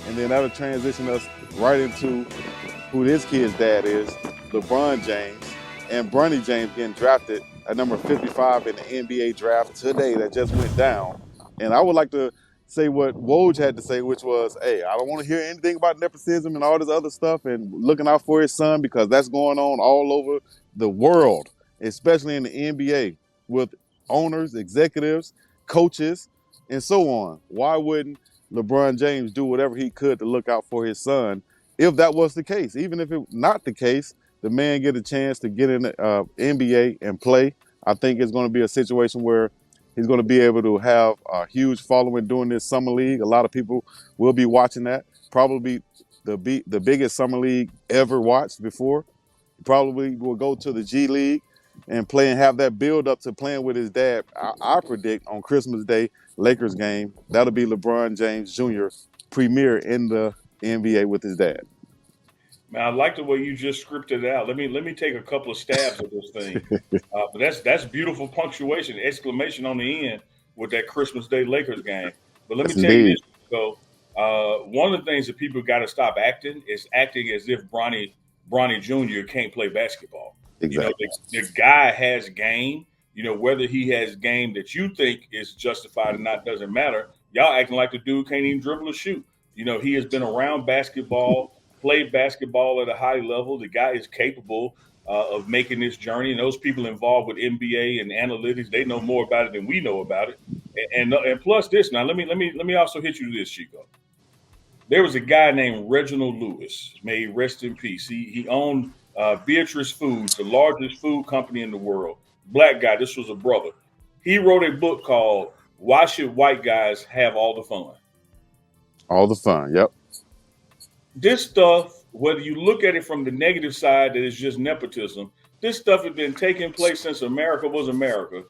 and then that'll transition us right into who this kid's dad is, LeBron James, and Bronny James getting drafted at number 55 in the NBA draft today that just went down. And I would like to say what Woj had to say, which was, hey, I don't want to hear anything about nepotism and all this other stuff and looking out for his son because that's going on all over the world, especially in the NBA with owners, executives, coaches, and so on. Why wouldn't LeBron James do whatever he could to look out for his son if that was the case? Even if it's not the case, the man get a chance to get in the NBA and play. I think it's going to be a situation where he's going to be able to have a huge following during this summer league. A lot of people will be watching that. Probably the biggest summer league ever watched before. Probably will go to the G League and play and have that build up to playing with his dad. I predict on Christmas Day, Lakers game, that'll be LeBron James Jr. premiere in the NBA with his dad. Man, I like the way you just scripted it out. Let me take a couple of stabs at this thing. But that's beautiful punctuation, exclamation on the end with that Christmas Day Lakers game. But let me Yes, tell you indeed. this. So one of the things that people got to stop acting is acting as if Bronny Jr. can't play basketball. You know, Exactly. the guy has game. You know, whether he has game that you think is justified or not doesn't matter. Y'all acting like the dude can't even dribble or shoot. You know, he has been around basketball, played basketball at a high level. The guy is capable of making this journey. And those people involved with NBA and analytics, they know more about it than we know about it. And plus this. Now let me also hit you with this, Chico. There was a guy named Reginald Lewis. May he rest in peace. He owned Beatrice Foods, the largest food company in the world. Black guy. This was a brother. He wrote a book called "Why Should White Guys Have All the Fun?" All the fun. Yep. This stuff, whether you look at it from the negative side, that is just nepotism. This stuff has been taking place since America was America.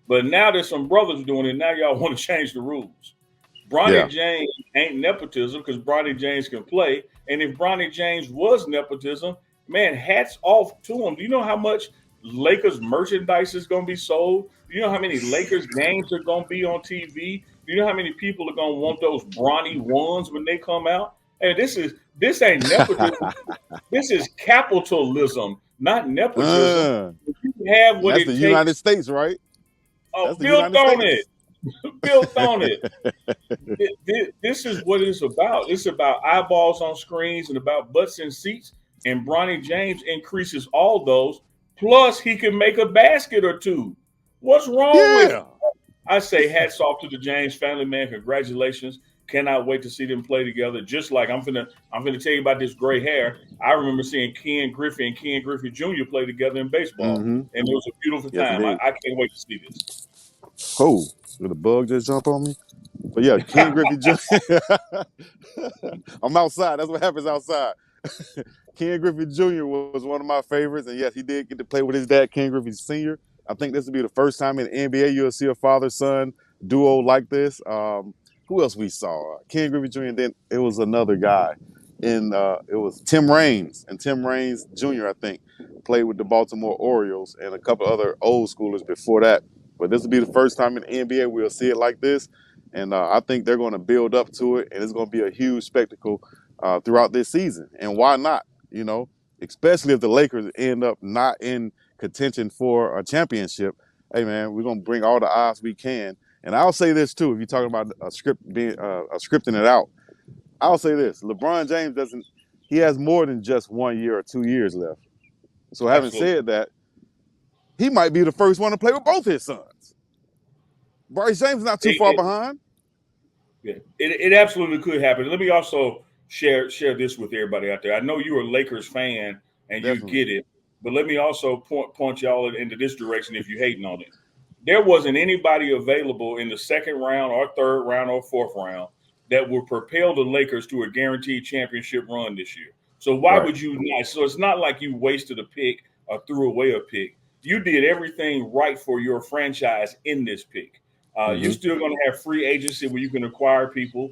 But now there's some brothers doing it. Now y'all want to change the rules. Bronny Yeah. James ain't nepotism because Bronny James can play. And if Bronny James was nepotism, man, hats off to him. Do you know how much Lakers merchandise is going to be sold? Do you know how many Lakers games are going to be on TV? Do you know how many people are going to want those Bronny ones when they come out? And this ain't nepotism. This is capitalism, not nepotism. Uh, If you have and what that's the it United takes, States, right? That's the built United on it, States. built on it. This is what it's about. It's about eyeballs on screens and about butts in seats. And Bronny James increases all those. Plus, he can make a basket or two. What's wrong with it? Yeah. I say hats off to the James family, man. Congratulations. Cannot wait to see them play together. Just like I'm finna tell you about this gray hair. I remember seeing Ken Griffey and Ken Griffey Jr. play together in baseball. Mm-hmm. And it was a beautiful Yes, time. I indeed. can't wait to see this. Oh, did a bug just jump on me? But yeah, Ken Griffey Jr. I'm outside. That's what happens outside. Ken Griffey Jr. was one of my favorites, and yes, he did get to play with his dad, Ken Griffey Sr. I think this will be the first time in the NBA you'll see a father-son duo like this. Who else we saw? Ken Griffey Jr. And then it was another guy. It was Tim Raines, and Tim Raines Jr. I think played with the Baltimore Orioles and a couple other old schoolers before that. But this will be the first time in the NBA we'll see it like this, and I think they're going to build up to it, and it's going to be a huge spectacle throughout this season. And why not? You know, especially if the Lakers end up not in contention for a championship. Hey man, we're gonna bring all the odds we can. And I'll say this too: if you're talking about a script being scripting it out, I'll say this: LeBron James doesn't. He has more than just 1 year or 2 years left. So having Absolutely. said that, he might be the first one to play with both his sons. Bryce James is not too It, far it, behind. yeah, it absolutely could happen. Let me also share this with everybody out there. I know you're a Lakers fan and you Definitely. get it, but let me also point y'all into this direction if you're hating on it. There wasn't anybody available in the second round or third round or fourth round that would propel the Lakers to a guaranteed championship run this year. So why Right. would you not? So it's not like you wasted a pick or threw away a pick. You did everything right for your franchise in this pick. You're Mm-hmm. still going to have free agency where you can acquire people.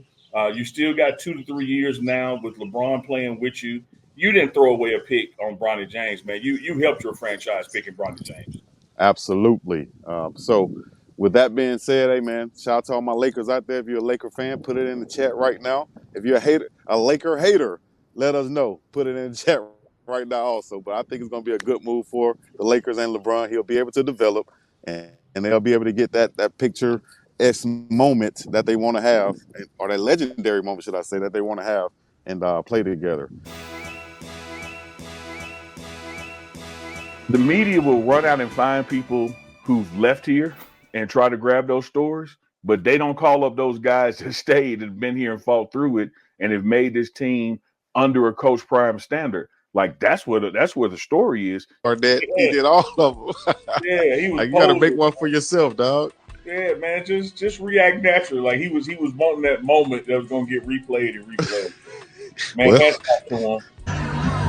You still got 2 to 3 years now with LeBron playing with you. You didn't throw away a pick on Bronny James, man. You helped your franchise picking Bronny James. Absolutely. So with that being said, hey man, shout out to all my Lakers out there. If you're a Laker fan, put it in the chat right now. If you're a Laker hater, let us know. Put it in the chat right now also. But I think it's going to be a good move for the Lakers and LeBron. He'll be able to develop, and they'll be able to get that picture S moment that they want to have, or that legendary moment, should I say, that they want to have and play together. The media will run out and find people who've left here and try to grab those stories, but they don't call up those guys that stayed and been here and fought through it and have made this team under a Coach Prime standard. Like that's where the story is. Barnett, he Yeah, did all of them. yeah, he was Like you got to make posing. one for yourself, dog. Yeah, man, just react naturally. Like he was wanting that moment that was gonna get replayed and replayed. Man, Well, hats off to him.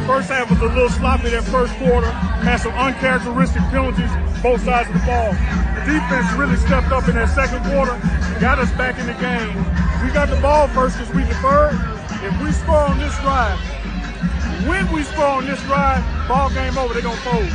First half was a little sloppy that first quarter. Had some uncharacteristic penalties, both sides of the ball. The defense really stepped up in that second quarter, got us back in the game. We got the ball first because we deferred. If we score on this drive, when we score on this drive, ball game over, they're going to fold.